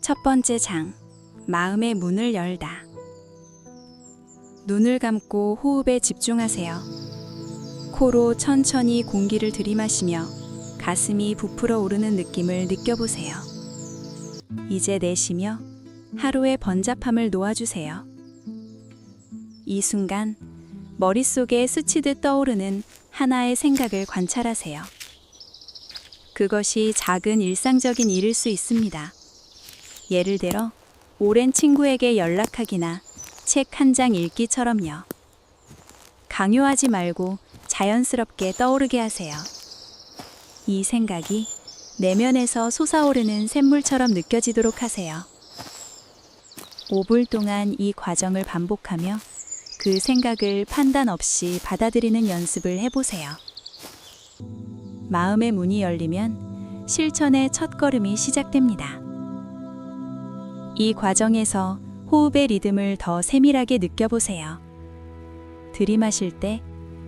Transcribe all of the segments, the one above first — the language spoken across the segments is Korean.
첫 번째 장, 마음의 문을 열다. 눈을 감고 호흡에 집중하세요. 코로 천천히 공기를 들이마시며 가슴이 부풀어 오르는 느낌을 느껴보세요. 이제 내쉬며 하루의 번잡함을 놓아주세요. 이 순간 머릿속에 스치듯 떠오르는 하나의 생각을 관찰하세요. 그것이 작은 일상적인 일일 수 있습니다. 예를 들어 오랜 친구에게 연락하기나 책 한 장 읽기처럼요. 강요하지 말고 자연스럽게 떠오르게 하세요. 이 생각이 내면에서 솟아오르는 샘물처럼 느껴지도록 하세요. 5분 동안 이 과정을 반복하며 그 생각을 판단 없이 받아들이는 연습을 해보세요. 마음의 문이 열리면 실천의 첫걸음이 시작됩니다. 이 과정에서 호흡의 리듬을 더 세밀하게 느껴보세요. 들이마실 때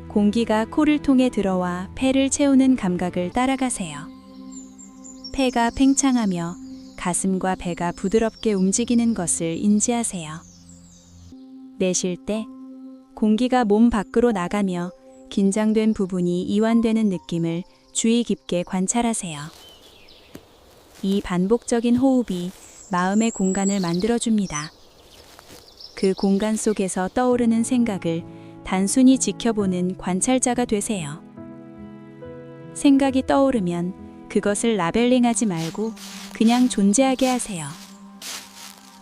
공기가 코를 통해 들어와 폐를 채우는 감각을 따라가세요. 폐가 팽창하며 가슴과 배가 부드럽게 움직이는 것을 인지하세요. 내쉴 때 공기가 몸 밖으로 나가며 긴장된 부분이 이완되는 느낌을 주의 깊게 관찰하세요. 이 반복적인 호흡이 마음의 공간을 만들어줍니다. 그 공간 속에서 떠오르는 생각을 단순히 지켜보는 관찰자가 되세요. 생각이 떠오르면 그것을 라벨링하지 말고 그냥 존재하게 하세요.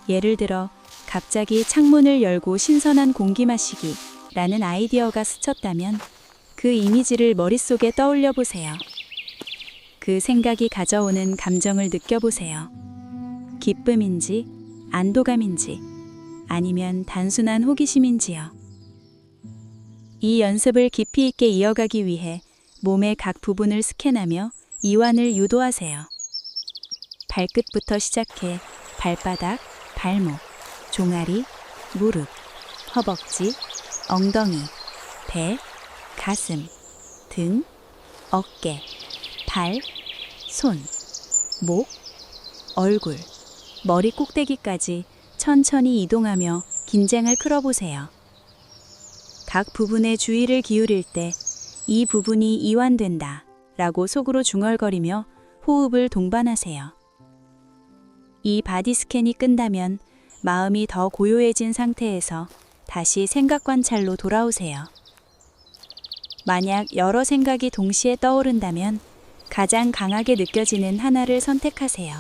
예를 들어 갑자기 창문을 열고 신선한 공기 마시기 라는 아이디어가 스쳤다면 그 이미지를 머릿속에 떠올려 보세요. 그 생각이 가져오는 감정을 느껴보세요. 기쁨인지, 안도감인지, 아니면 단순한 호기심인지요. 이 연습을 깊이 있게 이어가기 위해 몸의 각 부분을 스캔하며 이완을 유도하세요. 발끝부터 시작해 발바닥, 발목, 종아리, 무릎, 허벅지, 엉덩이, 배, 가슴, 등, 어깨, 발, 손, 목, 얼굴, 머리 꼭대기까지 천천히 이동하며 긴장을 풀어보세요. 각 부분에 주의를 기울일 때 이 부분이 이완된다 라고 속으로 중얼거리며 호흡을 동반하세요. 이 바디 스캔이 끝나면 마음이 더 고요해진 상태에서 다시 생각 관찰로 돌아오세요. 만약 여러 생각이 동시에 떠오른다면 가장 강하게 느껴지는 하나를 선택하세요.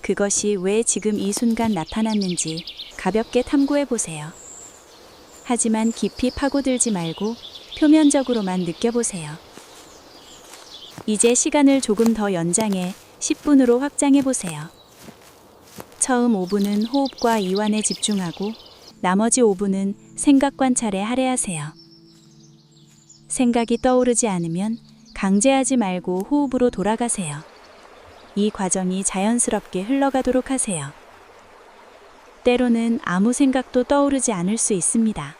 그것이 왜 지금 이 순간 나타났는지 가볍게 탐구해 보세요. 하지만 깊이 파고들지 말고 표면적으로만 느껴보세요. 이제 시간을 조금 더 연장해 10분으로 확장해 보세요. 처음 5분은 호흡과 이완에 집중하고 나머지 5분은 생각 관찰에 할애하세요. 생각이 떠오르지 않으면 강제하지 말고 호흡으로 돌아가세요. 이 과정이 자연스럽게 흘러가도록 하세요. 때로는 아무 생각도 떠오르지 않을 수 있습니다.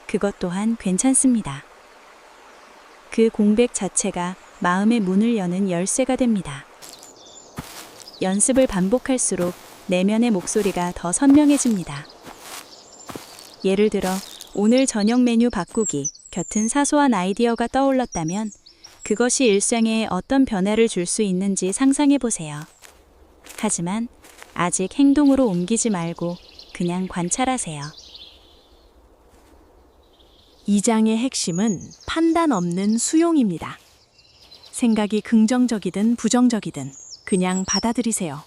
그것 또한 괜찮습니다. 그 공백 자체가 마음의 문을 여는 열쇠가 됩니다. 연습을 반복할수록 내면의 목소리가 더 선명해집니다. 예를 들어 오늘 저녁 메뉴 바꾸기 같은 사소한 아이디어가 떠올랐다면 그것이 일상에 어떤 변화를 줄 수 있는지 상상해 보세요. 하지만 아직 행동으로 옮기지 말고 그냥 관찰하세요. 이 장의 핵심은 판단 없는 수용입니다. 생각이 긍정적이든 부정적이든 그냥 받아들이세요.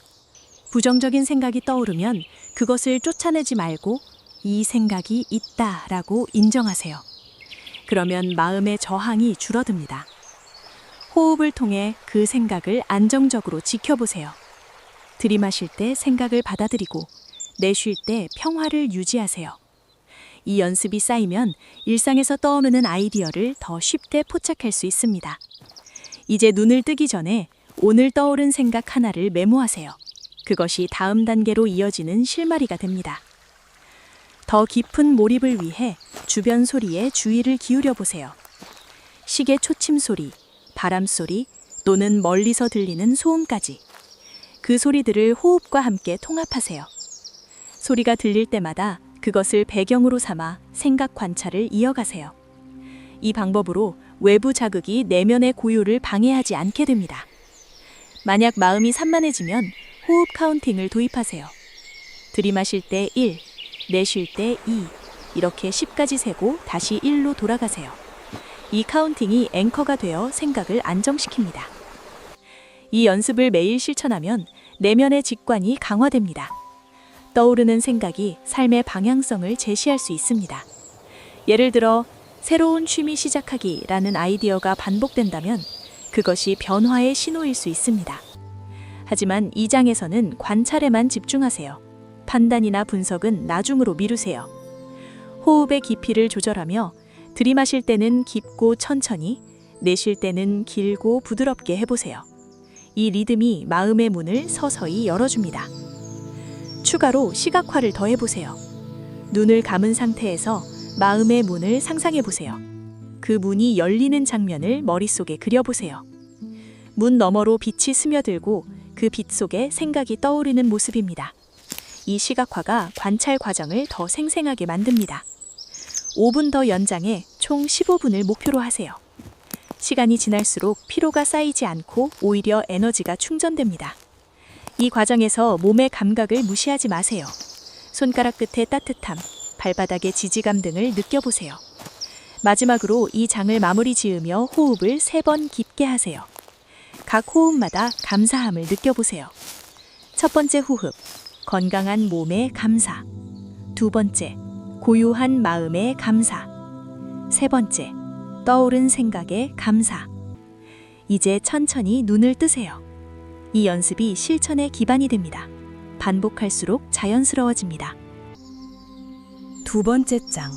부정적인 생각이 떠오르면 그것을 쫓아내지 말고 이 생각이 있다라고 인정하세요. 그러면 마음의 저항이 줄어듭니다. 호흡을 통해 그 생각을 안정적으로 지켜보세요. 들이마실 때 생각을 받아들이고 내쉴 때 평화를 유지하세요. 이 연습이 쌓이면 일상에서 떠오르는 아이디어를 더 쉽게 포착할 수 있습니다. 이제 눈을 뜨기 전에 오늘 떠오른 생각 하나를 메모하세요. 그것이 다음 단계로 이어지는 실마리가 됩니다. 더 깊은 몰입을 위해 주변 소리에 주의를 기울여 보세요. 시계 초침 소리, 바람 소리 또는 멀리서 들리는 소음까지. 그 소리들을 호흡과 함께 통합하세요. 소리가 들릴 때마다 그것을 배경으로 삼아 생각 관찰을 이어가세요. 이 방법으로 외부 자극이 내면의 고요를 방해하지 않게 됩니다. 만약 마음이 산만해지면 호흡 카운팅을 도입하세요. 들이마실 때 1, 내쉴 때 2, 이렇게 10까지 세고 다시 1로 돌아가세요. 이 카운팅이 앵커가 되어 생각을 안정시킵니다. 이 연습을 매일 실천하면 내면의 직관이 강화됩니다. 떠오르는 생각이 삶의 방향성을 제시할 수 있습니다. 예를 들어 새로운 취미 시작하기라는 아이디어가 반복된다면 그것이 변화의 신호일 수 있습니다. 하지만 이 장에서는 관찰에만 집중하세요. 판단이나 분석은 나중으로 미루세요. 호흡의 깊이를 조절하며 들이마실 때는 깊고 천천히, 내쉴 때는 길고 부드럽게 해보세요. 이 리듬이 마음의 문을 서서히 열어줍니다. 추가로 시각화를 더해보세요. 눈을 감은 상태에서 마음의 문을 상상해보세요. 그 문이 열리는 장면을 머릿속에 그려보세요. 문 너머로 빛이 스며들고 그 빛 속에 생각이 떠오르는 모습입니다. 이 시각화가 관찰 과정을 더 생생하게 만듭니다. 5분 더 연장해 총 15분을 목표로 하세요. 시간이 지날수록 피로가 쌓이지 않고 오히려 에너지가 충전됩니다. 이 과정에서 몸의 감각을 무시하지 마세요. 손가락 끝의 따뜻함, 발바닥의 지지감 등을 느껴보세요. 마지막으로 이 장을 마무리 지으며 호흡을 3번 깊게 하세요. 각 호흡마다 감사함을 느껴보세요. 첫 번째 호흡, 건강한 몸에 감사. 두 번째, 고요한 마음에 감사. 세 번째, 떠오른 생각에 감사. 이제 천천히 눈을 뜨세요. 이 연습이 실천의 기반이 됩니다. 반복할수록 자연스러워집니다. 두 번째 장,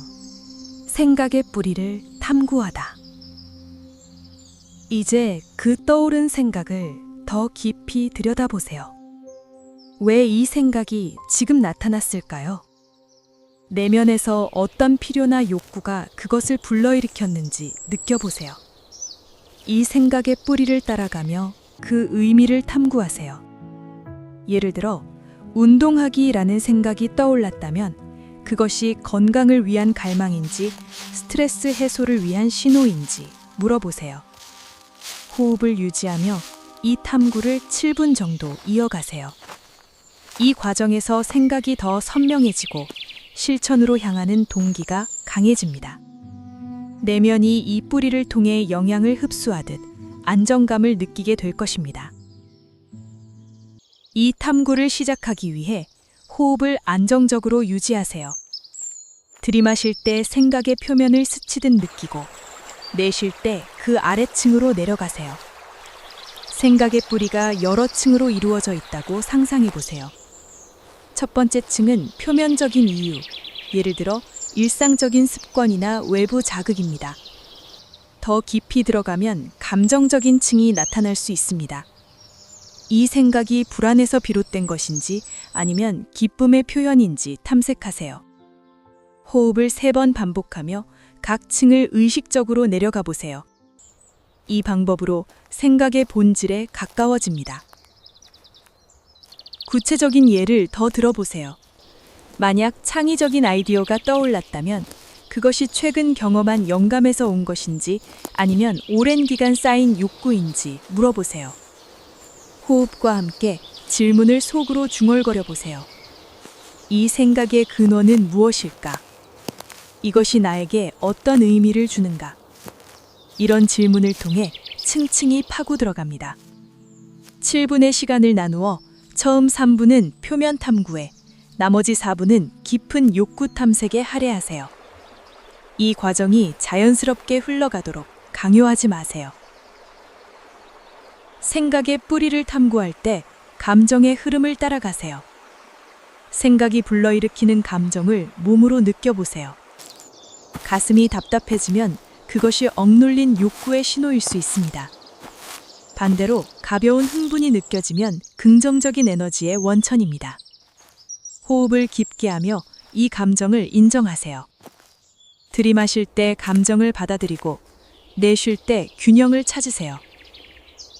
생각의 뿌리를 탐구하다. 이제 그 떠오른 생각을 더 깊이 들여다보세요. 왜 이 생각이 지금 나타났을까요? 내면에서 어떤 필요나 욕구가 그것을 불러일으켰는지 느껴보세요. 이 생각의 뿌리를 따라가며 그 의미를 탐구하세요. 예를 들어, 운동하기라는 생각이 떠올랐다면 그것이 건강을 위한 갈망인지 스트레스 해소를 위한 신호인지 물어보세요. 호흡을 유지하며 이 탐구를 7분 정도 이어가세요. 이 과정에서 생각이 더 선명해지고 실천으로 향하는 동기가 강해집니다. 내면이 이 뿌리를 통해 영향을 흡수하듯 안정감을 느끼게 될 것입니다. 이 탐구를 시작하기 위해 호흡을 안정적으로 유지하세요. 들이마실 때 생각의 표면을 스치듯 느끼고 내쉴 때 그 아래층으로 내려가세요. 생각의 뿌리가 여러 층으로 이루어져 있다고 상상해 보세요. 첫 번째 층은 표면적인 이유, 예를 들어 일상적인 습관이나 외부 자극입니다. 더 깊이 들어가면 감정적인 층이 나타날 수 있습니다. 이 생각이 불안에서 비롯된 것인지 아니면 기쁨의 표현인지 탐색하세요. 호흡을 3번 반복하며 각 층을 의식적으로 내려가 보세요. 이 방법으로 생각의 본질에 가까워집니다. 구체적인 예를 더 들어보세요. 만약 창의적인 아이디어가 떠올랐다면 그것이 최근 경험한 영감에서 온 것인지 아니면 오랜 기간 쌓인 욕구인지 물어보세요. 호흡과 함께 질문을 속으로 중얼거려 보세요. 이 생각의 근원은 무엇일까? 이것이 나에게 어떤 의미를 주는가? 이런 질문을 통해 층층이 파고 들어갑니다. 7분의 시간을 나누어 처음 3분은 표면 탐구에, 나머지 4분은 깊은 욕구 탐색에 할애하세요. 이 과정이 자연스럽게 흘러가도록 강요하지 마세요. 생각의 뿌리를 탐구할 때 감정의 흐름을 따라가세요. 생각이 불러일으키는 감정을 몸으로 느껴보세요. 가슴이 답답해지면 그것이 억눌린 욕구의 신호일 수 있습니다. 반대로 가벼운 흥분이 느껴지면 긍정적인 에너지의 원천입니다. 호흡을 깊게 하며 이 감정을 인정하세요. 들이마실 때 감정을 받아들이고 내쉴 때 균형을 찾으세요.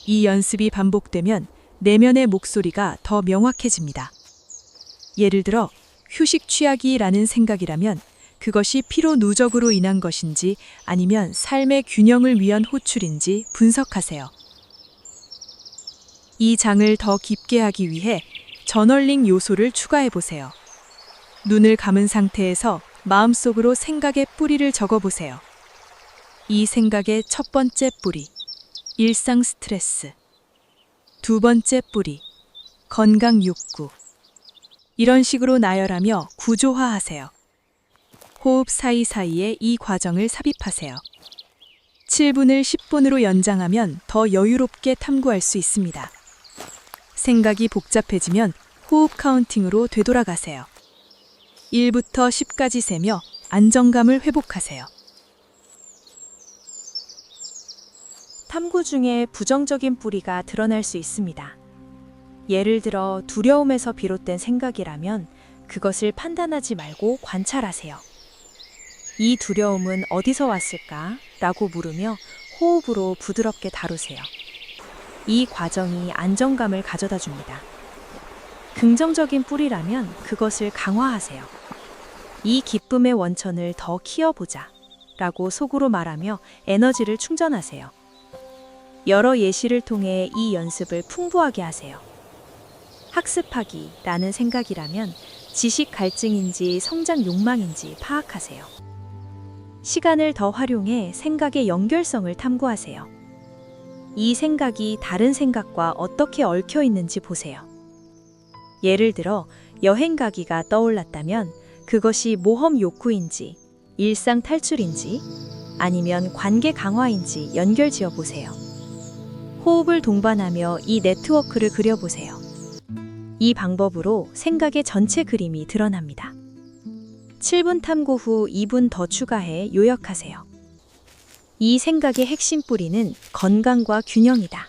이 연습이 반복되면 내면의 목소리가 더 명확해집니다. 예를 들어 휴식 취하기라는 생각이라면 그것이 피로 누적으로 인한 것인지 아니면 삶의 균형을 위한 호출인지 분석하세요. 이 장을 더 깊게 하기 위해 저널링 요소를 추가해 보세요. 눈을 감은 상태에서 마음속으로 생각의 뿌리를 적어보세요. 이 생각의 첫 번째 뿌리, 일상 스트레스. 두 번째 뿌리, 건강 욕구. 이런 식으로 나열하며 구조화하세요. 호흡 사이사이에 이 과정을 삽입하세요. 7분을 10분으로 연장하면 더 여유롭게 탐구할 수 있습니다. 생각이 복잡해지면 호흡 카운팅으로 되돌아가세요. 1부터 10까지 세며 안정감을 회복하세요. 탐구 중에 부정적인 뿌리가 드러날 수 있습니다. 예를 들어 두려움에서 비롯된 생각이라면 그것을 판단하지 말고 관찰하세요. 이 두려움은 어디서 왔을까? 라고 물으며 호흡으로 부드럽게 다루세요. 이 과정이 안정감을 가져다 줍니다. 긍정적인 뿌리라면 그것을 강화하세요. 이 기쁨의 원천을 더 키워보자 라고 속으로 말하며 에너지를 충전하세요. 여러 예시를 통해 이 연습을 풍부하게 하세요. 학습하기라는 생각이라면 지식 갈증인지 성장 욕망인지 파악하세요. 시간을 더 활용해 생각의 연결성을 탐구하세요. 이 생각이 다른 생각과 어떻게 얽혀 있는지 보세요. 예를 들어 여행 가기가 떠올랐다면 그것이 모험 욕구인지, 일상 탈출인지, 아니면 관계 강화인지 연결 지어 보세요. 호흡을 동반하며 이 네트워크를 그려보세요. 이 방법으로 생각의 전체 그림이 드러납니다. 7분 탐구 후 2분 더 추가해 요약하세요. 이 생각의 핵심 뿌리는 건강과 균형이다.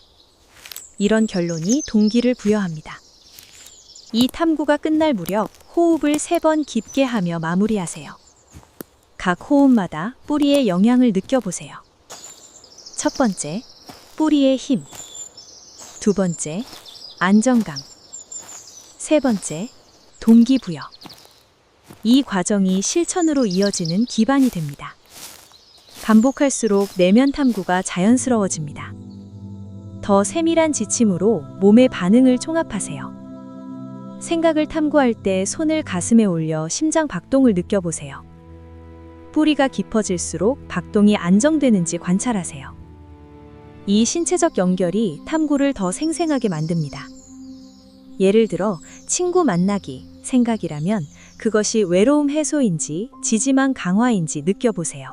이런 결론이 동기를 부여합니다. 이 탐구가 끝날 무렵 호흡을 3번 깊게 하며 마무리하세요. 각 호흡마다 뿌리의 영향을 느껴보세요. 첫 번째, 뿌리의 힘. 두 번째, 안정감. 세 번째, 동기부여. 이 과정이 실천으로 이어지는 기반이 됩니다. 반복할수록 내면 탐구가 자연스러워집니다. 더 세밀한 지침으로 몸의 반응을 총합하세요. 생각을 탐구할 때 손을 가슴에 올려 심장 박동을 느껴보세요. 뿌리가 깊어질수록 박동이 안정되는지 관찰하세요. 이 신체적 연결이 탐구를 더 생생하게 만듭니다. 예를 들어 친구 만나기 생각이라면 그것이 외로움 해소인지 지지만 강화인지 느껴보세요.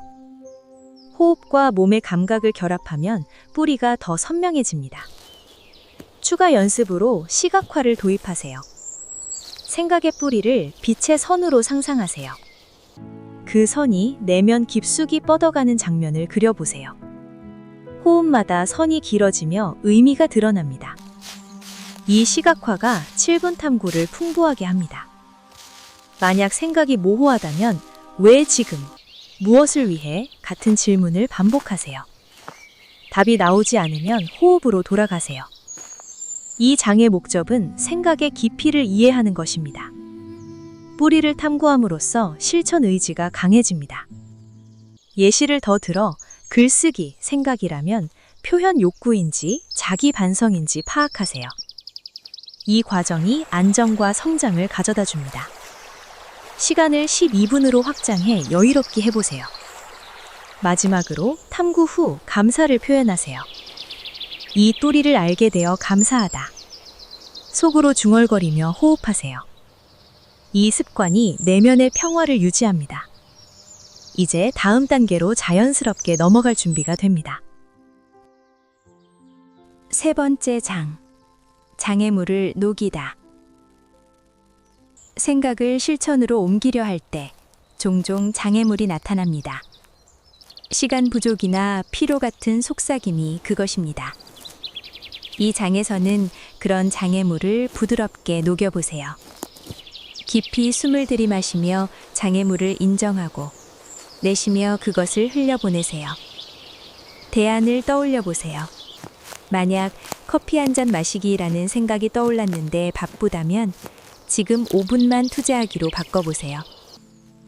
호흡과 몸의 감각을 결합하면 뿌리가 더 선명해집니다. 추가 연습으로 시각화를 도입하세요. 생각의 뿌리를 빛의 선으로 상상하세요. 그 선이 내면 깊숙이 뻗어가는 장면을 그려보세요. 호흡마다 선이 길어지며 의미가 드러납니다. 이 시각화가 7분 탐구를 풍부하게 합니다. 만약 생각이 모호하다면 왜 지금, 무엇을 위해 같은 질문을 반복하세요. 답이 나오지 않으면 호흡으로 돌아가세요. 이 장의 목적은 생각의 깊이를 이해하는 것입니다. 뿌리를 탐구함으로써 실천 의지가 강해집니다. 예시를 더 들어 글쓰기 생각이라면 표현 욕구인지 자기 반성인지 파악하세요. 이 과정이 안정과 성장을 가져다 줍니다. 시간을 12분으로 확장해 여유롭게 해보세요. 마지막으로 탐구 후 감사를 표현하세요. 이 또리를 알게 되어 감사하다. 속으로 중얼거리며 호흡하세요. 이 습관이 내면의 평화를 유지합니다. 이제 다음 단계로 자연스럽게 넘어갈 준비가 됩니다. 세 번째 장. 장애물을 녹이다. 생각을 실천으로 옮기려 할 때 종종 장애물이 나타납니다. 시간 부족이나 피로 같은 속삭임이 그것입니다. 이 장에서는 그런 장애물을 부드럽게 녹여보세요. 깊이 숨을 들이마시며 장애물을 인정하고 내쉬며 그것을 흘려보내세요. 대안을 떠올려 보세요. 만약 커피 한 잔 마시기라는 생각이 떠올랐는데 바쁘다면 지금 5분만 투자하기로 바꿔보세요.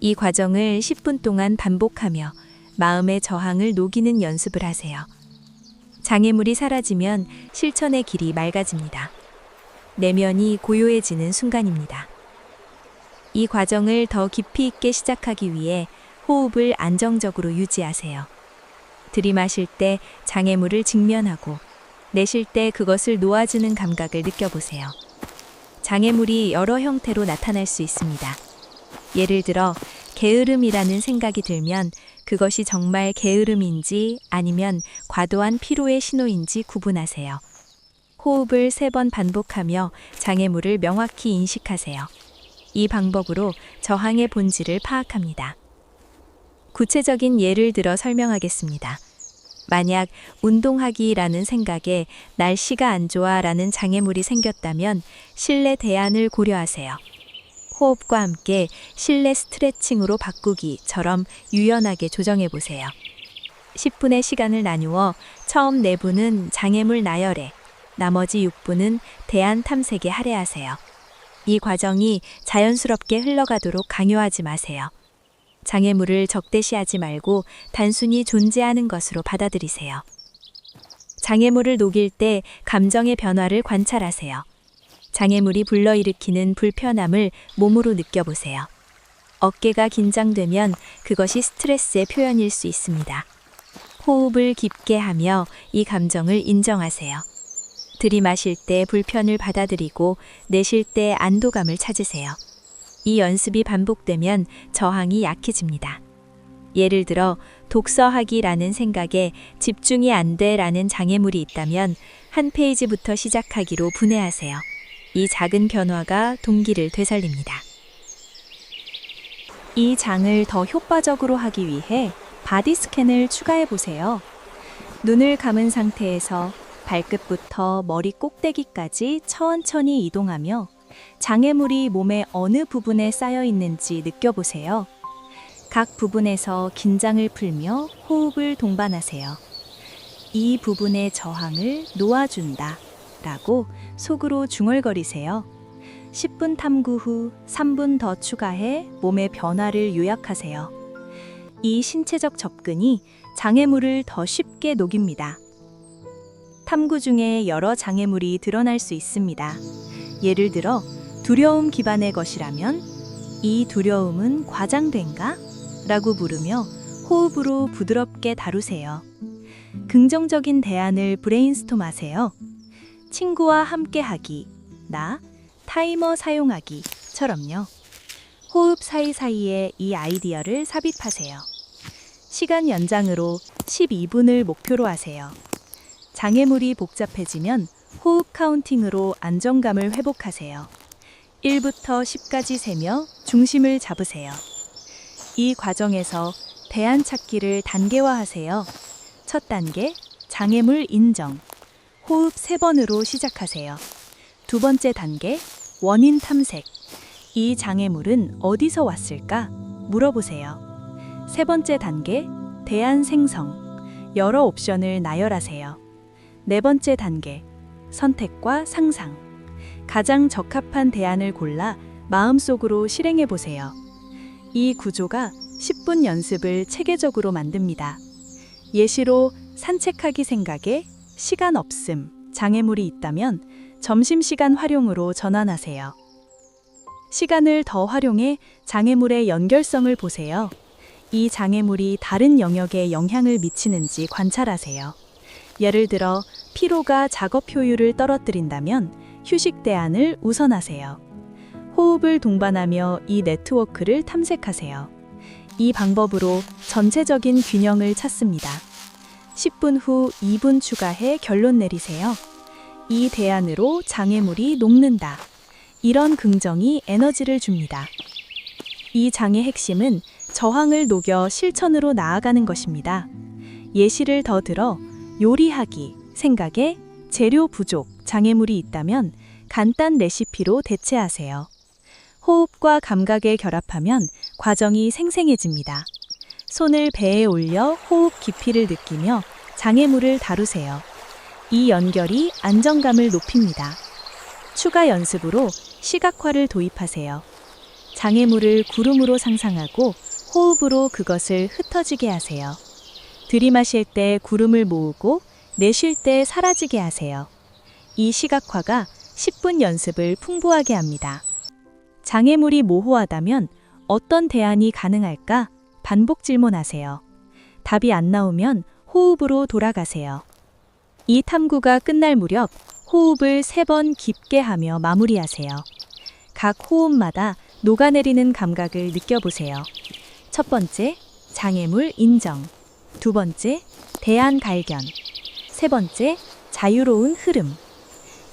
이 과정을 10분 동안 반복하며 마음의 저항을 녹이는 연습을 하세요. 장애물이 사라지면 실천의 길이 맑아집니다. 내면이 고요해지는 순간입니다. 이 과정을 더 깊이 있게 시작하기 위해 호흡을 안정적으로 유지하세요. 들이마실 때 장애물을 직면하고 내쉴 때 그것을 놓아주는 감각을 느껴보세요. 장애물이 여러 형태로 나타날 수 있습니다. 예를 들어 게으름이라는 생각이 들면 그것이 정말 게으름인지 아니면 과도한 피로의 신호인지 구분하세요. 호흡을 3번 반복하며 장애물을 명확히 인식하세요. 이 방법으로 저항의 본질을 파악합니다. 구체적인 예를 들어 설명하겠습니다. 만약 운동하기라는 생각에 날씨가 안 좋아라는 장애물이 생겼다면 실내 대안을 고려하세요. 호흡과 함께 실내 스트레칭으로 바꾸기처럼 유연하게 조정해 보세요. 10분의 시간을 나누어 처음 4분은 장애물 나열에, 나머지 6분은 대안 탐색에 할애하세요. 이 과정이 자연스럽게 흘러가도록 강요하지 마세요. 장애물을 적대시하지 말고 단순히 존재하는 것으로 받아들이세요. 장애물을 녹일 때 감정의 변화를 관찰하세요. 장애물이 불러일으키는 불편함을 몸으로 느껴보세요. 어깨가 긴장되면 그것이 스트레스의 표현일 수 있습니다. 호흡을 깊게 하며 이 감정을 인정하세요. 들이마실 때 불편을 받아들이고 내쉴 때 안도감을 찾으세요. 이 연습이 반복되면 저항이 약해집니다. 예를 들어 독서하기라는 생각에 집중이 안 돼라는 장애물이 있다면 한 페이지부터 시작하기로 분해하세요. 이 작은 변화가 동기를 되살립니다. 이 장을 더 효과적으로 하기 위해 바디 스캔을 추가해 보세요. 눈을 감은 상태에서 발끝부터 머리 꼭대기까지 천천히 이동하며 장애물이 몸의 어느 부분에 쌓여 있는지 느껴보세요. 각 부분에서 긴장을 풀며 호흡을 동반하세요. 이 부분의 저항을 놓아준다 라고 속으로 중얼거리세요. 10분 탐구 후 3분 더 추가해 몸의 변화를 요약하세요. 이 신체적 접근이 장애물을 더 쉽게 녹입니다. 탐구 중에 여러 장애물이 드러날 수 있습니다. 예를 들어 두려움 기반의 것이라면 이 두려움은 과장된가? 라고 물으며 호흡으로 부드럽게 다루세요. 긍정적인 대안을 브레인스톰하세요. 친구와 함께하기, 나, 타이머 사용하기처럼요. 호흡 사이사이에 이 아이디어를 삽입하세요. 시간 연장으로 12분을 목표로 하세요. 장애물이 복잡해지면 호흡 카운팅으로 안정감을 회복하세요. 1부터 10까지 세며 중심을 잡으세요. 이 과정에서 대안 찾기를 단계화하세요. 첫 단계, 장애물 인정. 호흡 3번으로 시작하세요. 두 번째 단계, 원인 탐색. 이 장애물은 어디서 왔을까? 물어보세요. 세 번째 단계, 대안 생성. 여러 옵션을 나열하세요. 네 번째 단계, 선택과 상상. 가장 적합한 대안을 골라 마음속으로 실행해 보세요. 이 구조가 10분 연습을 체계적으로 만듭니다. 예시로 산책하기 생각에 시간 없음, 장애물이 있다면 점심시간 활용으로 전환하세요. 시간을 더 활용해 장애물의 연결성을 보세요. 이 장애물이 다른 영역에 영향을 미치는지 관찰하세요. 예를 들어 피로가 작업 효율을 떨어뜨린다면 휴식 대안을 우선하세요. 호흡을 동반하며 이 네트워크를 탐색하세요. 이 방법으로 전체적인 균형을 찾습니다. 10분 후 2분 추가해 결론 내리세요. 이 대안으로 장애물이 녹는다. 이런 긍정이 에너지를 줍니다. 이 장의 핵심은 저항을 녹여 실천으로 나아가는 것입니다. 예시를 더 들어 요리하기 생각에 재료 부족, 장애물이 있다면 간단 레시피로 대체하세요. 호흡과 감각을 결합하면 과정이 생생해집니다. 손을 배에 올려 호흡 깊이를 느끼며 장애물을 다루세요. 이 연결이 안정감을 높입니다. 추가 연습으로 시각화를 도입하세요. 장애물을 구름으로 상상하고 호흡으로 그것을 흩어지게 하세요. 들이마실 때 구름을 모으고 내쉴 때 사라지게 하세요. 이 시각화가 10분 연습을 풍부하게 합니다. 장애물이 모호하다면 어떤 대안이 가능할까? 반복 질문하세요. 답이 안 나오면 호흡으로 돌아가세요. 이 탐구가 끝날 무렵 호흡을 3번 깊게 하며 마무리하세요. 각 호흡마다 녹아내리는 감각을 느껴보세요. 첫 번째, 장애물 인정. 두 번째, 대안 발견. 세 번째, 자유로운 흐름.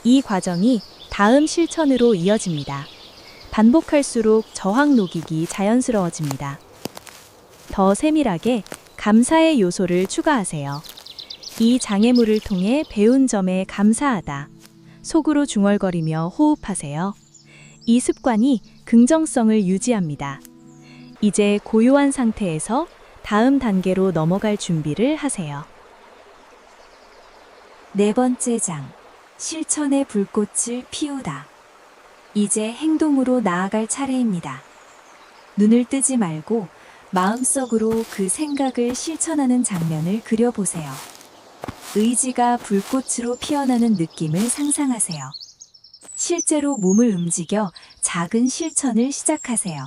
이 과정이 다음 실천으로 이어집니다. 반복할수록 저항 녹이기 자연스러워집니다. 더 세밀하게 감사의 요소를 추가하세요. 이 장애물을 통해 배운 점에 감사하다. 속으로 중얼거리며 호흡하세요. 이 습관이 긍정성을 유지합니다. 이제 고요한 상태에서 다음 단계로 넘어갈 준비를 하세요. 네 번째 장, 실천의 불꽃을 피우다. 이제 행동으로 나아갈 차례입니다. 눈을 뜨지 말고 마음속으로 그 생각을 실천하는 장면을 그려보세요. 의지가 불꽃으로 피어나는 느낌을 상상하세요. 실제로 몸을 움직여 작은 실천을 시작하세요.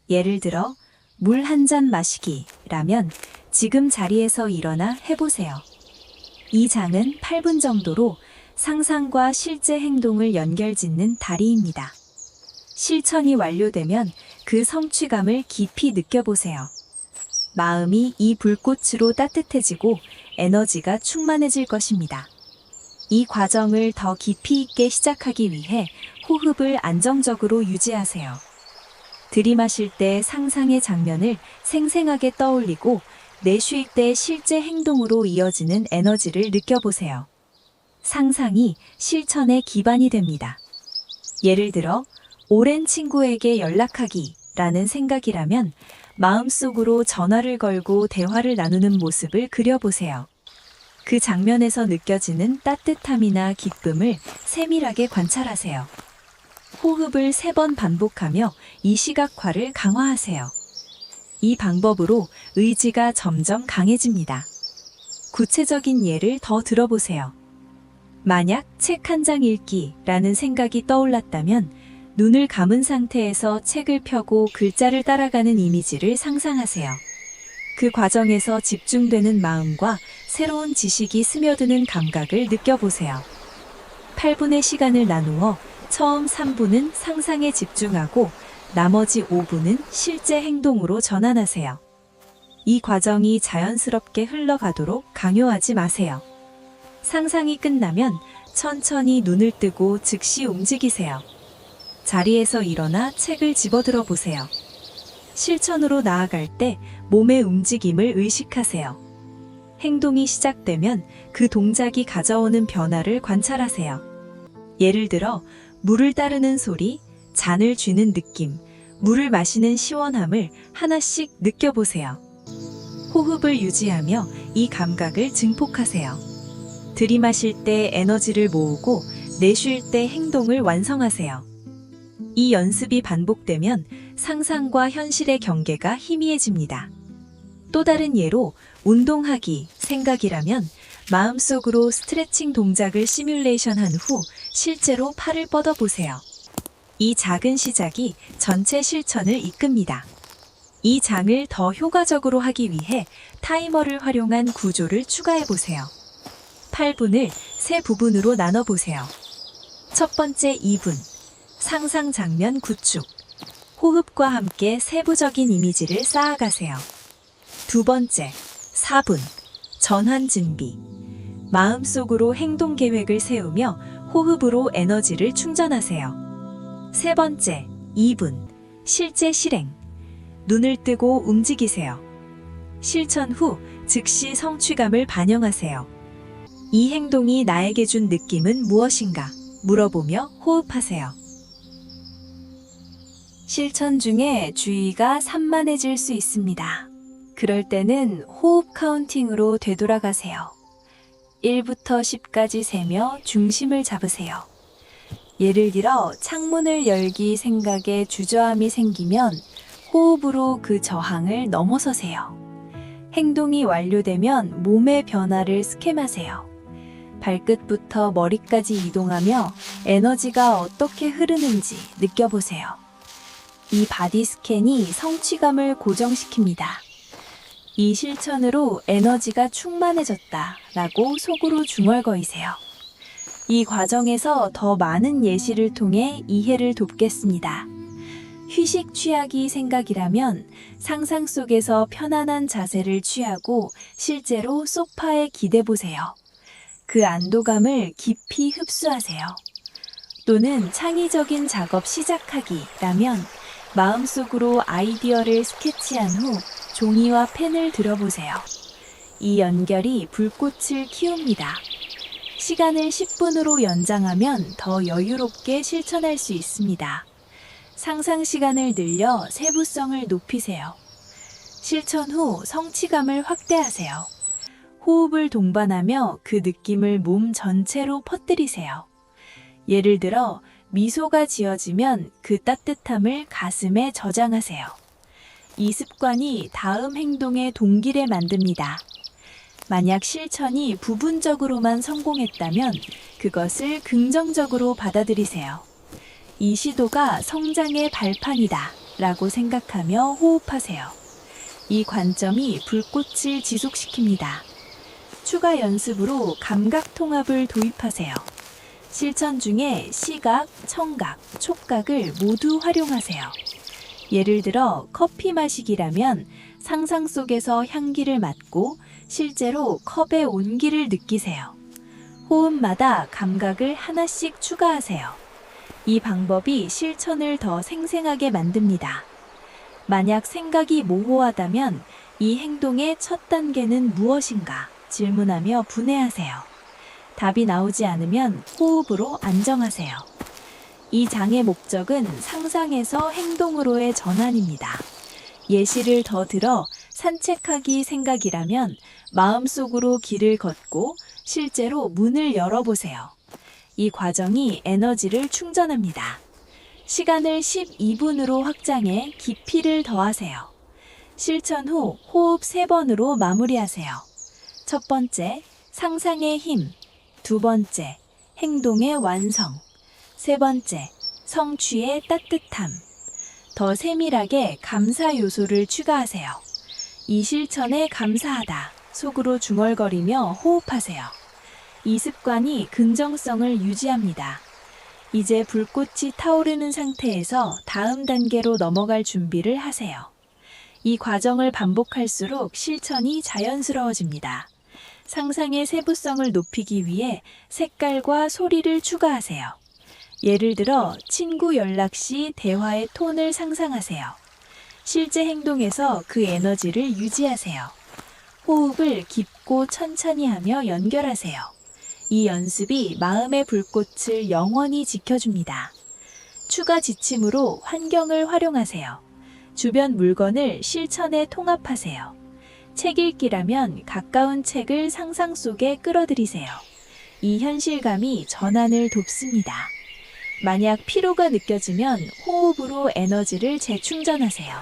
예를 들어, 물 한 잔 마시기라면 지금 자리에서 일어나 해보세요. 이 장은 8분 정도로 상상과 실제 행동을 연결짓는 다리입니다. 실천이 완료되면 그 성취감을 깊이 느껴보세요. 마음이 이 불꽃으로 따뜻해지고 에너지가 충만해질 것입니다. 이 과정을 더 깊이 있게 시작하기 위해 호흡을 안정적으로 유지하세요. 들이마실 때 상상의 장면을 생생하게 떠올리고 내쉴 때 실제 행동으로 이어지는 에너지를 느껴보세요. 상상이 실천의 기반이 됩니다. 예를 들어, 오랜 친구에게 연락하기라는 생각이라면 마음속으로 전화를 걸고 대화를 나누는 모습을 그려보세요. 그 장면에서 느껴지는 따뜻함이나 기쁨을 세밀하게 관찰하세요. 호흡을 3번 반복하며 이 시각화를 강화하세요. 이 방법으로 의지가 점점 강해집니다. 구체적인 예를 더 들어보세요. 만약 책 한 장 읽기라는 생각이 떠올랐다면 눈을 감은 상태에서 책을 펴고 글자를 따라가는 이미지를 상상하세요. 그 과정에서 집중되는 마음과 새로운 지식이 스며드는 감각을 느껴보세요. 8분의 시간을 나누어 처음 3분은 상상에 집중하고 나머지 5분은 실제 행동으로 전환하세요. 이 과정이 자연스럽게 흘러가도록 강요하지 마세요. 상상이 끝나면 천천히 눈을 뜨고 즉시 움직이세요. 자리에서 일어나 책을 집어들어 보세요. 실천으로 나아갈 때 몸의 움직임을 의식하세요. 행동이 시작되면 그 동작이 가져오는 변화를 관찰하세요. 예를 들어, 물을 따르는 소리, 잔을 쥐는 느낌, 물을 마시는 시원함을 하나씩 느껴보세요. 호흡을 유지하며 이 감각을 증폭하세요. 들이마실 때 에너지를 모으고 내쉴 때 행동을 완성하세요. 이 연습이 반복되면 상상과 현실의 경계가 희미해집니다. 또 다른 예로 운동하기 생각이라면 마음속으로 스트레칭 동작을 시뮬레이션한 후 실제로 팔을 뻗어보세요. 이 작은 시작이 전체 실천을 이끕니다. 이 장을 더 효과적으로 하기 위해 타이머를 활용한 구조를 추가해보세요. 8분을 3부분으로 나눠보세요. 첫 번째 2분, 상상 장면 구축. 호흡과 함께 세부적인 이미지를 쌓아가세요. 두 번째, 4분, 전환 준비. 마음속으로 행동 계획을 세우며 호흡으로 에너지를 충전하세요. 세 번째, 2분, 실제 실행. 눈을 뜨고 움직이세요. 실천 후 즉시 성취감을 반영하세요. 이 행동이 나에게 준 느낌은 무엇인가? 물어보며 호흡하세요. 실천 중에 주의가 산만해질 수 있습니다. 그럴 때는 호흡 카운팅으로 되돌아가세요. 1부터 10까지 세며 중심을 잡으세요. 예를 들어 창문을 열기 생각에 주저함이 생기면 호흡으로 그 저항을 넘어서세요. 행동이 완료되면 몸의 변화를 스캔하세요. 발끝부터 머리까지 이동하며 에너지가 어떻게 흐르는지 느껴보세요. 이 바디 스캔이 성취감을 고정시킵니다. 이 실천으로 에너지가 충만해졌다라고 속으로 중얼거리세요. 이 과정에서 더 많은 예시를 통해 이해를 돕겠습니다. 휴식 취하기 생각이라면 상상 속에서 편안한 자세를 취하고 실제로 소파에 기대보세요. 그 안도감을 깊이 흡수하세요. 또는 창의적인 작업 시작하기라면 마음속으로 아이디어를 스케치한 후 종이와 펜을 들어보세요. 이 연결이 불꽃을 키웁니다. 시간을 10분으로 연장하면 더 여유롭게 실천할 수 있습니다. 상상 시간을 늘려 세부성을 높이세요. 실천 후 성취감을 확대하세요. 호흡을 동반하며 그 느낌을 몸 전체로 퍼뜨리세요. 예를 들어 미소가 지어지면 그 따뜻함을 가슴에 저장하세요. 이 습관이 다음 행동의 동기를 만듭니다. 만약 실천이 부분적으로만 성공했다면 그것을 긍정적으로 받아들이세요. 이 시도가 성장의 발판이다 라고 생각하며 호흡하세요. 이 관점이 불꽃을 지속시킵니다. 추가 연습으로 감각 통합을 도입하세요. 실천 중에 시각, 청각, 촉각을 모두 활용하세요. 예를 들어 커피 마시기라면 상상 속에서 향기를 맡고 실제로 컵의 온기를 느끼세요. 호흡마다 감각을 하나씩 추가하세요. 이 방법이 실천을 더 생생하게 만듭니다. 만약 생각이 모호하다면 이 행동의 첫 단계는 무엇인가 질문하며 분해하세요. 답이 나오지 않으면 호흡으로 안정하세요. 이 장의 목적은 상상에서 행동으로의 전환입니다. 예시를 더 들어 산책하기 생각이라면 마음속으로 길을 걷고 실제로 문을 열어보세요. 이 과정이 에너지를 충전합니다. 시간을 12분으로 확장해 깊이를 더하세요. 실천 후 호흡 3번으로 마무리하세요. 첫 번째, 상상의 힘. 두 번째, 행동의 완성. 세 번째, 성취의 따뜻함. 더 세밀하게 감사 요소를 추가하세요. 이 실천에 감사하다. 속으로 중얼거리며 호흡하세요. 이 습관이 긍정성을 유지합니다. 이제 불꽃이 타오르는 상태에서 다음 단계로 넘어갈 준비를 하세요. 이 과정을 반복할수록 실천이 자연스러워집니다. 상상의 세부성을 높이기 위해 색깔과 소리를 추가하세요. 예를 들어 친구 연락 시 대화의 톤을 상상하세요. 실제 행동에서 그 에너지를 유지하세요. 호흡을 깊고 천천히 하며 연결하세요. 이 연습이 마음의 불꽃을 영원히 지켜줍니다. 추가 지침으로 환경을 활용하세요. 주변 물건을 실천에 통합하세요. 책 읽기라면 가까운 책을 상상 속에 끌어들이세요. 이 현실감이 전환을 돕습니다. 만약 피로가 느껴지면 호흡으로 에너지를 재충전하세요.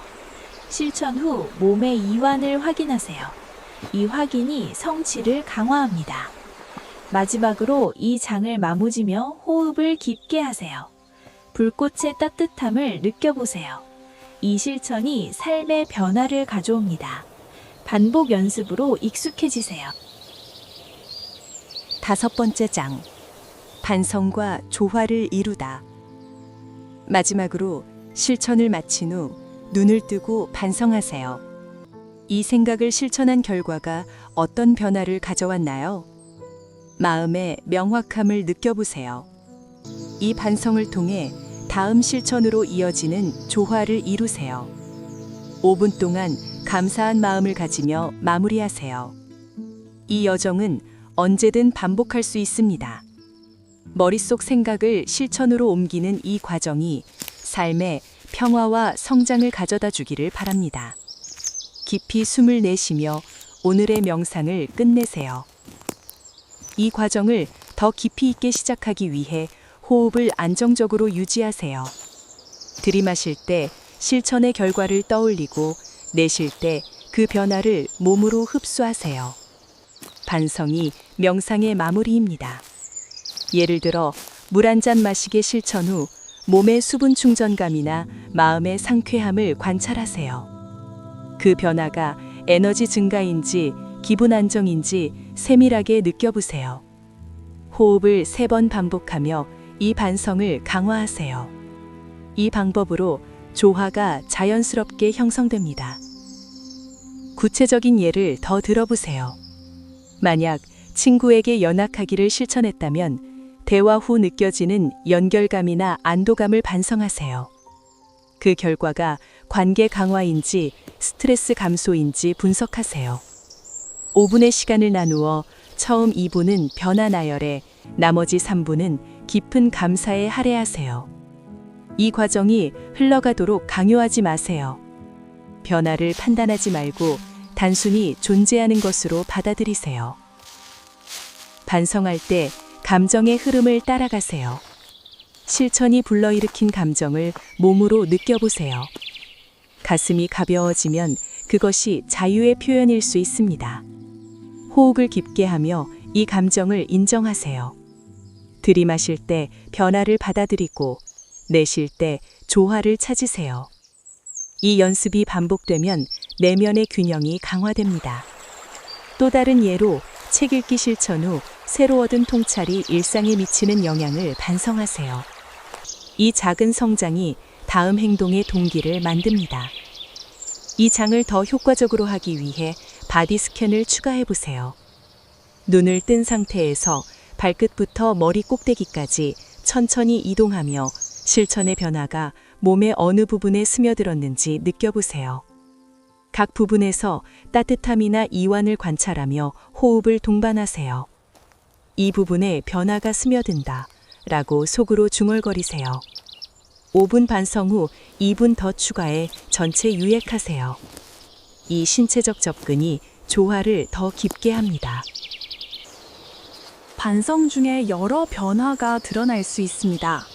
실천 후 몸의 이완을 확인하세요. 이 확인이 성취를 강화합니다. 마지막으로 이 장을 마무지며 호흡을 깊게 하세요. 불꽃의 따뜻함을 느껴보세요. 이 실천이 삶의 변화를 가져옵니다. 반복 연습으로 익숙해지세요. 5번째 장. 반성과 조화를 이루다. 마지막으로 실천을 마친 후 눈을 뜨고 반성하세요. 이 생각을 실천한 결과가 어떤 변화를 가져왔나요? 마음의 명확함을 느껴보세요. 이 반성을 통해 다음 실천으로 이어지는 조화를 이루세요. 5분 동안 감사한 마음을 가지며 마무리하세요. 이 여정은 언제든 반복할 수 있습니다. 머릿속 생각을 실천으로 옮기는 이 과정이 삶에 평화와 성장을 가져다 주기를 바랍니다. 깊이 숨을 내쉬며 오늘의 명상을 끝내세요. 이 과정을 더 깊이 있게 시작하기 위해 호흡을 안정적으로 유지하세요. 들이마실 때 실천의 결과를 떠올리고 내쉴 때 그 변화를 몸으로 흡수하세요. 반성이 명상의 마무리입니다. 예를 들어 물 한 잔 마시기 실천 후 몸의 수분 충전감이나 마음의 상쾌함을 관찰하세요. 그 변화가 에너지 증가인지 기분 안정인지 세밀하게 느껴보세요. 호흡을 3번 반복하며 이 반성을 강화하세요. 이 방법으로 조화가 자연스럽게 형성됩니다. 구체적인 예를 더 들어보세요. 만약 친구에게 연락하기를 실천했다면 대화 후 느껴지는 연결감이나 안도감을 반성하세요. 그 결과가 관계 강화인지 스트레스 감소인지 분석하세요. 5분의 시간을 나누어 처음 2분은 변화 나열에 나머지 3분은 깊은 감사에 할애하세요. 이 과정이 흘러가도록 강요하지 마세요. 변화를 판단하지 말고 단순히 존재하는 것으로 받아들이세요. 반성할 때 감정의 흐름을 따라가세요. 실천이 불러일으킨 감정을 몸으로 느껴보세요. 가슴이 가벼워지면 그것이 자유의 표현일 수 있습니다. 호흡을 깊게 하며 이 감정을 인정하세요. 들이마실 때 변화를 받아들이고 내쉴 때 조화를 찾으세요. 이 연습이 반복되면 내면의 균형이 강화됩니다. 또 다른 예로 책 읽기 실천 후 새로 얻은 통찰이 일상에 미치는 영향을 반성하세요. 이 작은 성장이 다음 행동의 동기를 만듭니다. 이 장을 더 효과적으로 하기 위해 바디 스캔을 추가해 보세요. 눈을 뜬 상태에서 발끝부터 머리 꼭대기까지 천천히 이동하며 실천의 변화가 몸의 어느 부분에 스며들었는지 느껴보세요. 각 부분에서 따뜻함이나 이완을 관찰하며 호흡을 동반하세요. 이 부분에 변화가 스며든다 라고 속으로 중얼거리세요. 5분 반성 후 2분 더 추가해 전체 유액하세요. 이 신체적 접근이 조화를 더 깊게 합니다. 반성 중에 여러 변화가 드러날 수 있습니다.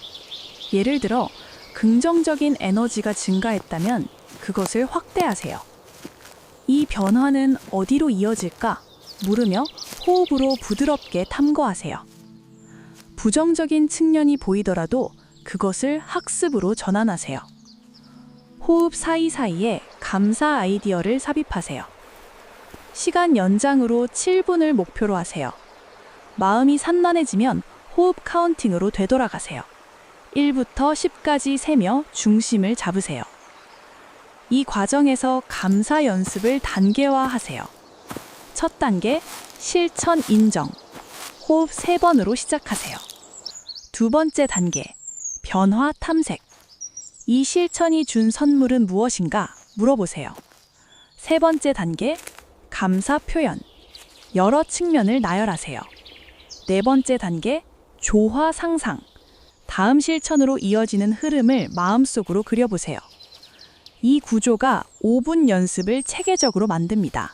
예를 들어 긍정적인 에너지가 증가했다면 그것을 확대하세요. 이 변화는 어디로 이어질까? 물으며 호흡으로 부드럽게 탐구하세요. 부정적인 측면이 보이더라도 그것을 학습으로 전환하세요. 호흡 사이사이에 감사 아이디어를 삽입하세요. 시간 연장으로 7분을 목표로 하세요. 마음이 산만해지면 호흡 카운팅으로 되돌아가세요. 1부터 10까지 세며 중심을 잡으세요. 이 과정에서 감사 연습을 단계화하세요. 첫 단계, 실천 인정. 호흡 3번으로 시작하세요. 두 번째 단계, 변화 탐색. 이 실천이 준 선물은 무엇인가 물어보세요. 세 번째 단계, 감사 표현. 여러 측면을 나열하세요. 네 번째 단계, 조화 상상. 다음 실천으로 이어지는 흐름을 마음속으로 그려보세요. 이 구조가 5분 연습을 체계적으로 만듭니다.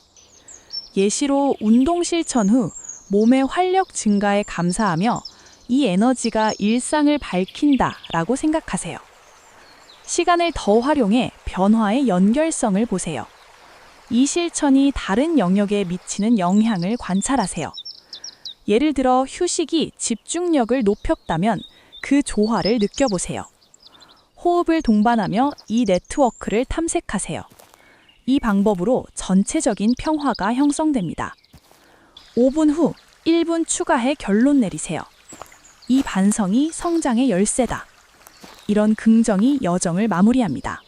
예시로 운동 실천 후 몸의 활력 증가에 감사하며 이 에너지가 일상을 밝힌다라고 생각하세요. 시간을 더 활용해 변화의 연결성을 보세요. 이 실천이 다른 영역에 미치는 영향을 관찰하세요. 예를 들어 휴식이 집중력을 높였다면 그 조화를 느껴보세요. 호흡을 동반하며 이 네트워크를 탐색하세요. 이 방법으로 전체적인 평화가 형성됩니다. 5분 후 1분 추가해 결론 내리세요. 이 반성이 성장의 열쇠다. 이런 긍정이 여정을 마무리합니다.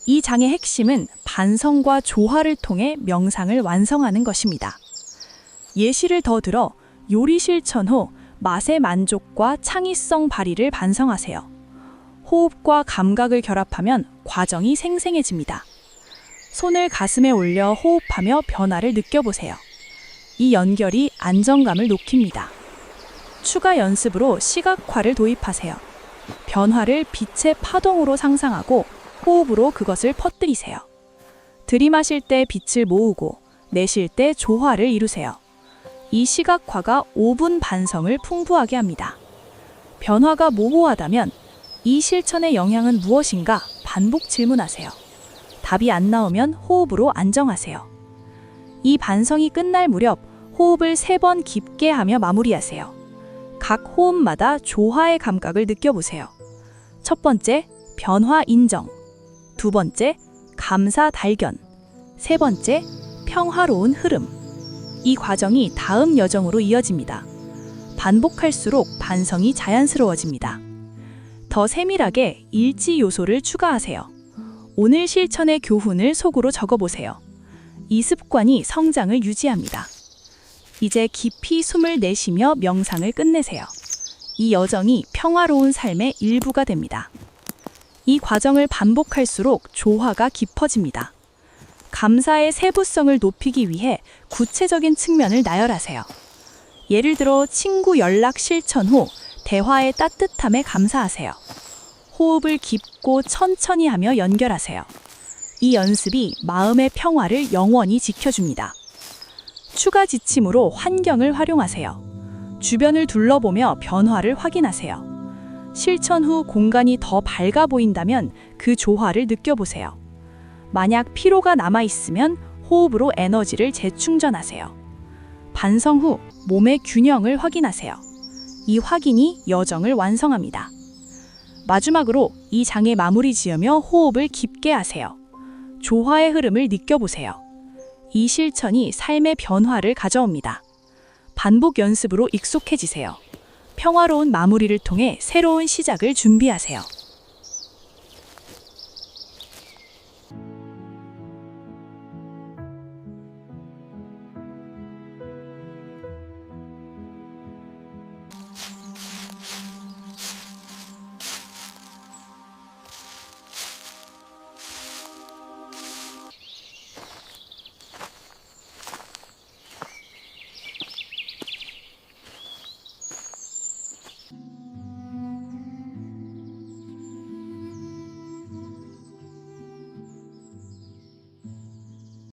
이 장의 핵심은 반성과 조화를 통해 명상을 완성하는 것입니다. 예시를 더 들어 요리 실천 후 맛의 만족과 창의성 발휘를 반성하세요. 호흡과 감각을 결합하면 과정이 생생해집니다. 손을 가슴에 올려 호흡하며 변화를 느껴보세요. 이 연결이 안정감을 높입니다. 추가 연습으로 시각화를 도입하세요. 변화를 빛의 파동으로 상상하고 호흡으로 그것을 퍼뜨리세요. 들이마실 때 빛을 모으고 내쉴 때 조화를 이루세요. 이 시각화가 5분 반성을 풍부하게 합니다. 변화가 모호하다면 이 실천의 영향은 무엇인가 반복 질문하세요. 답이 안 나오면 호흡으로 안정하세요. 이 반성이 끝날 무렵 호흡을 3번 깊게 하며 마무리하세요. 각 호흡마다 조화의 감각을 느껴보세요. 첫 번째, 변화 인정. 두 번째, 감사 발견. 세 번째, 평화로운 흐름. 이 과정이 다음 여정으로 이어집니다. 반복할수록 반성이 자연스러워집니다. 더 세밀하게 일지 요소를 추가하세요. 오늘 실천의 교훈을 속으로 적어보세요. 이 습관이 성장을 유지합니다. 이제 깊이 숨을 내쉬며 명상을 끝내세요. 이 여정이 평화로운 삶의 일부가 됩니다. 이 과정을 반복할수록 조화가 깊어집니다. 감사의 세부성을 높이기 위해 구체적인 측면을 나열하세요. 예를 들어 친구 연락 실천 후 대화의 따뜻함에 감사하세요. 호흡을 깊고 천천히 하며 연결하세요. 이 연습이 마음의 평화를 영원히 지켜줍니다. 추가 지침으로 환경을 활용하세요. 주변을 둘러보며 변화를 확인하세요. 실천 후 공간이 더 밝아 보인다면 그 조화를 느껴보세요. 만약 피로가 남아있으면 호흡으로 에너지를 재충전하세요. 반성 후 몸의 균형을 확인하세요. 이 확인이 여정을 완성합니다. 마지막으로 이 장의 마무리 지으며 호흡을 깊게 하세요. 조화의 흐름을 느껴보세요. 이 실천이 삶의 변화를 가져옵니다. 반복 연습으로 익숙해지세요. 평화로운 마무리를 통해 새로운 시작을 준비하세요.